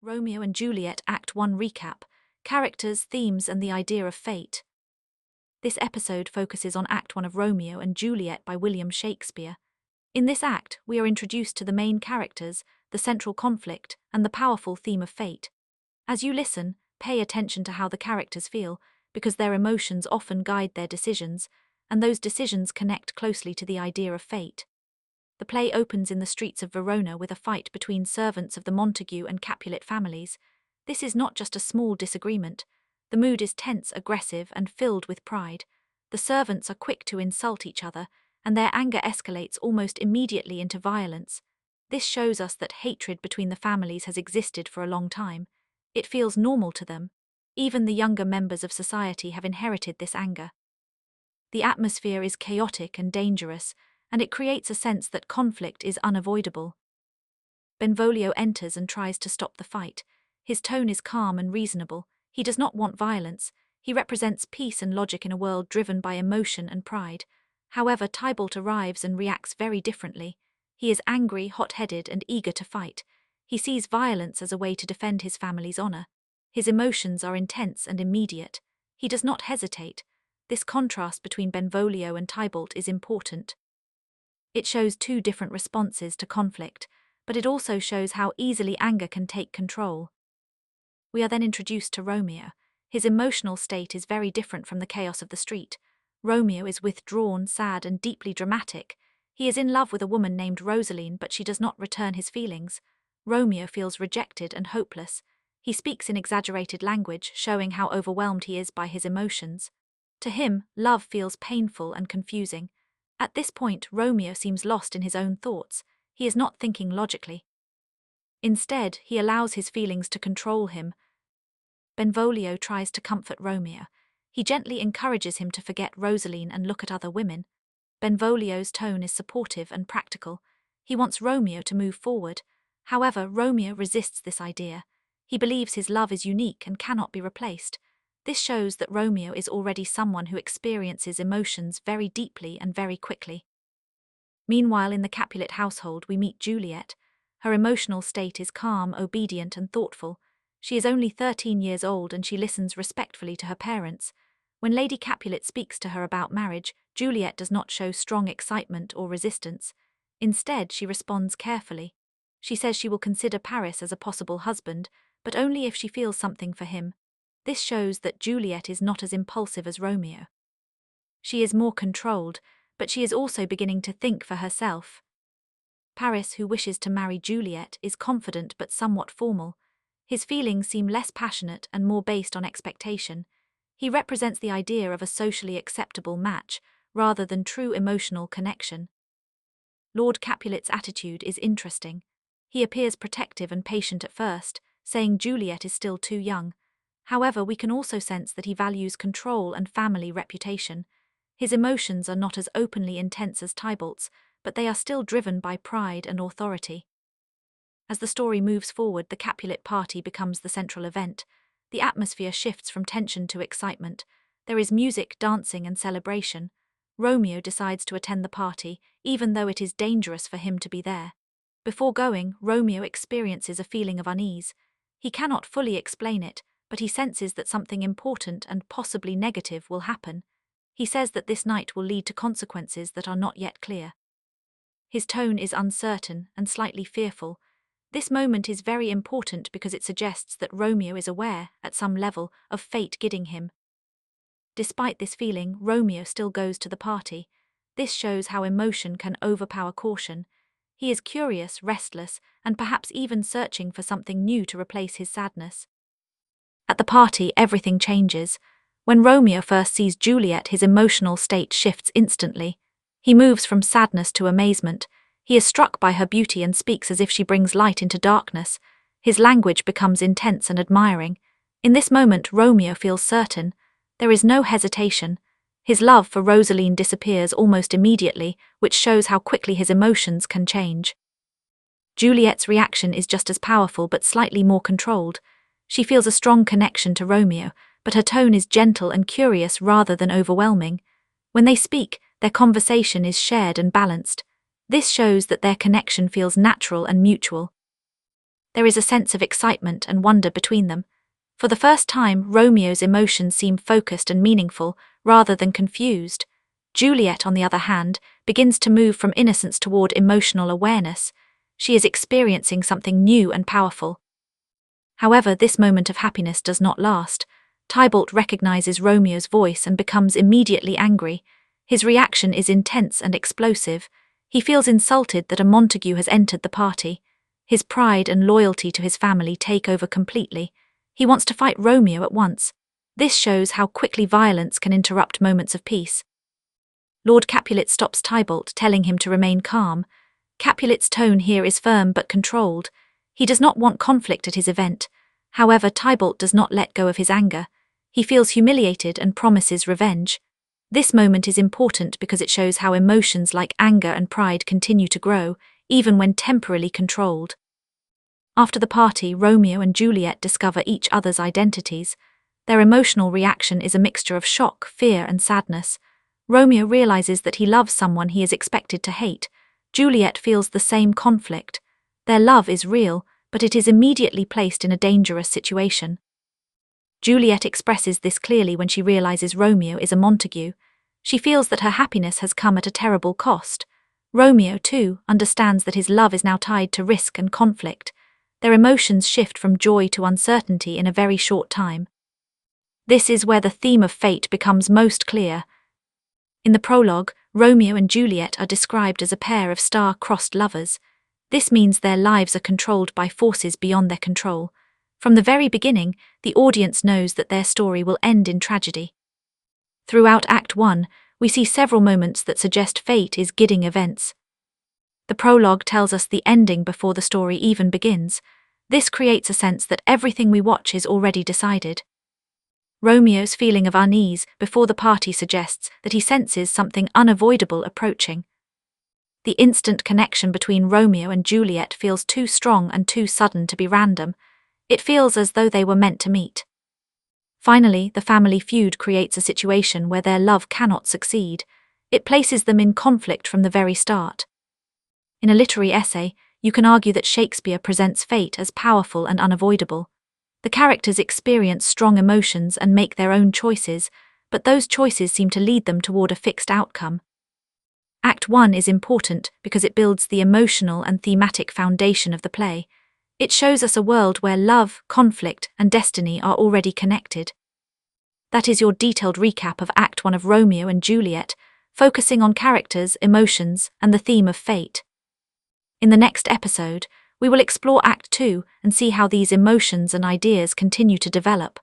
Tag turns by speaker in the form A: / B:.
A: Romeo and Juliet Act 1 recap, characters, themes and the idea of fate. This episode focuses on Act 1 of Romeo and Juliet by William Shakespeare. In this act, we are introduced to the main characters, the central conflict, and the powerful theme of fate. As you listen, pay attention to how the characters feel, because their emotions often guide their decisions, and those decisions connect closely to the idea of fate. The play opens in the streets of Verona with a fight between servants of the Montague and Capulet families. This is not just a small disagreement. The mood is tense, aggressive, and filled with pride. The servants are quick to insult each other, and their anger escalates almost immediately into violence. This shows us that hatred between the families has existed for a long time. It feels normal to them. Even the younger members of society have inherited this anger. The atmosphere is chaotic and dangerous, and it creates a sense that conflict is unavoidable. Benvolio enters and tries to stop the fight. His tone is calm and reasonable. He does not want violence. He represents peace and logic in a world driven by emotion and pride. However, Tybalt arrives and reacts very differently. He is angry, hot-headed, and eager to fight. He sees violence as a way to defend his family's honor. His emotions are intense and immediate. He does not hesitate. This contrast between Benvolio and Tybalt is important. It shows two different responses to conflict, but it also shows how easily anger can take control. We are then introduced to Romeo. His emotional state is very different from the chaos of the street. Romeo is withdrawn, sad, and deeply dramatic. He is in love with a woman named Rosaline, but she does not return his feelings. Romeo feels rejected and hopeless. He speaks in exaggerated language, showing how overwhelmed he is by his emotions. To him, love feels painful and confusing. At this point, Romeo seems lost in his own thoughts. He is not thinking logically. Instead, he allows his feelings to control him. Benvolio tries to comfort Romeo. He gently encourages him to forget Rosaline and look at other women. Benvolio's tone is supportive and practical. He wants Romeo to move forward. However, Romeo resists this idea. He believes his love is unique and cannot be replaced. This shows that Romeo is already someone who experiences emotions very deeply and very quickly. Meanwhile, in the Capulet household, we meet Juliet. Her emotional state is calm, obedient, and thoughtful. She is only 13 years old and she listens respectfully to her parents. When Lady Capulet speaks to her about marriage, Juliet does not show strong excitement or resistance. Instead, she responds carefully. She says she will consider Paris as a possible husband, but only if she feels something for him. This shows that Juliet is not as impulsive as Romeo. She is more controlled, but she is also beginning to think for herself. Paris, who wishes to marry Juliet, is confident but somewhat formal. His feelings seem less passionate and more based on expectation. He represents the idea of a socially acceptable match, rather than true emotional connection. Lord Capulet's attitude is interesting. He appears protective and patient at first, saying Juliet is still too young. However, we can also sense that he values control and family reputation. His emotions are not as openly intense as Tybalt's, but they are still driven by pride and authority. As the story moves forward, the Capulet party becomes the central event. The atmosphere shifts from tension to excitement. There is music, dancing, and celebration. Romeo decides to attend the party, even though it is dangerous for him to be there. Before going, Romeo experiences a feeling of unease. He cannot fully explain it, but he senses that something important and possibly negative will happen. He says that this night will lead to consequences that are not yet clear. His tone is uncertain and slightly fearful. This moment is very important because it suggests that Romeo is aware, at some level, of fate guiding him. Despite this feeling, Romeo still goes to the party. This shows how emotion can overpower caution. He is curious, restless, and perhaps even searching for something new to replace his sadness. At the party, everything changes. When Romeo first sees Juliet, his emotional state shifts instantly. He moves from sadness to amazement. He is struck by her beauty and speaks as if she brings light into darkness. His language becomes intense and admiring. In this moment, Romeo feels certain. There is no hesitation. His love for Rosaline disappears almost immediately, which shows how quickly his emotions can change. Juliet's reaction is just as powerful but slightly more controlled. She feels a strong connection to Romeo, but her tone is gentle and curious rather than overwhelming. When they speak, their conversation is shared and balanced. This shows that their connection feels natural and mutual. there is a sense of excitement and wonder between them. For the first time, Romeo's emotions seem focused and meaningful, rather than confused. Juliet, on the other hand, begins to move from innocence toward emotional awareness. She is experiencing something new and powerful. However, this moment of happiness does not last. Tybalt recognizes Romeo's voice and becomes immediately angry. His reaction is intense and explosive. He feels insulted that a Montague has entered the party. His pride and loyalty to his family take over completely. He wants to fight Romeo at once. This shows how quickly violence can interrupt moments of peace. Lord Capulet stops Tybalt, telling him to remain calm. Capulet's tone here is firm but controlled. He does not want conflict at his event. However, Tybalt does not let go of his anger. He feels humiliated and promises revenge. This moment is important because it shows how emotions like anger and pride continue to grow, even when temporarily controlled. After the party, Romeo and Juliet discover each other's identities. Their emotional reaction is a mixture of shock, fear, and sadness. Romeo realizes that he loves someone he is expected to hate. Juliet feels the same conflict. Their love is real, but it is immediately placed in a dangerous situation. Juliet expresses this clearly when she realizes Romeo is a Montague. She feels that her happiness has come at a terrible cost. Romeo, too, understands that his love is now tied to risk and conflict. Their emotions shift from joy to uncertainty in a very short time. This is where the theme of fate becomes most clear. In the prologue, Romeo and Juliet are described as a pair of star-crossed lovers. This means their lives are controlled by forces beyond their control. From the very beginning, the audience knows that their story will end in tragedy. Throughout Act 1, we see several moments that suggest fate is guiding events. The prologue tells us the ending before the story even begins. This creates a sense that everything we watch is already decided. Romeo's feeling of unease before the party suggests that he senses something unavoidable approaching. The instant connection between Romeo and Juliet feels too strong and too sudden to be random. It feels as though they were meant to meet. Finally, the family feud creates a situation where their love cannot succeed. It places them in conflict from the very start. In a literary essay, you can argue that Shakespeare presents fate as powerful and unavoidable. The characters experience strong emotions and make their own choices, but those choices seem to lead them toward a fixed outcome. Act 1 is important because it builds the emotional and thematic foundation of the play. It shows us a world where love, conflict, and destiny are already connected. That is your detailed recap of Act 1 of Romeo and Juliet, focusing on characters, emotions, and the theme of fate. In the next episode, we will explore Act 2 and see how these emotions and ideas continue to develop.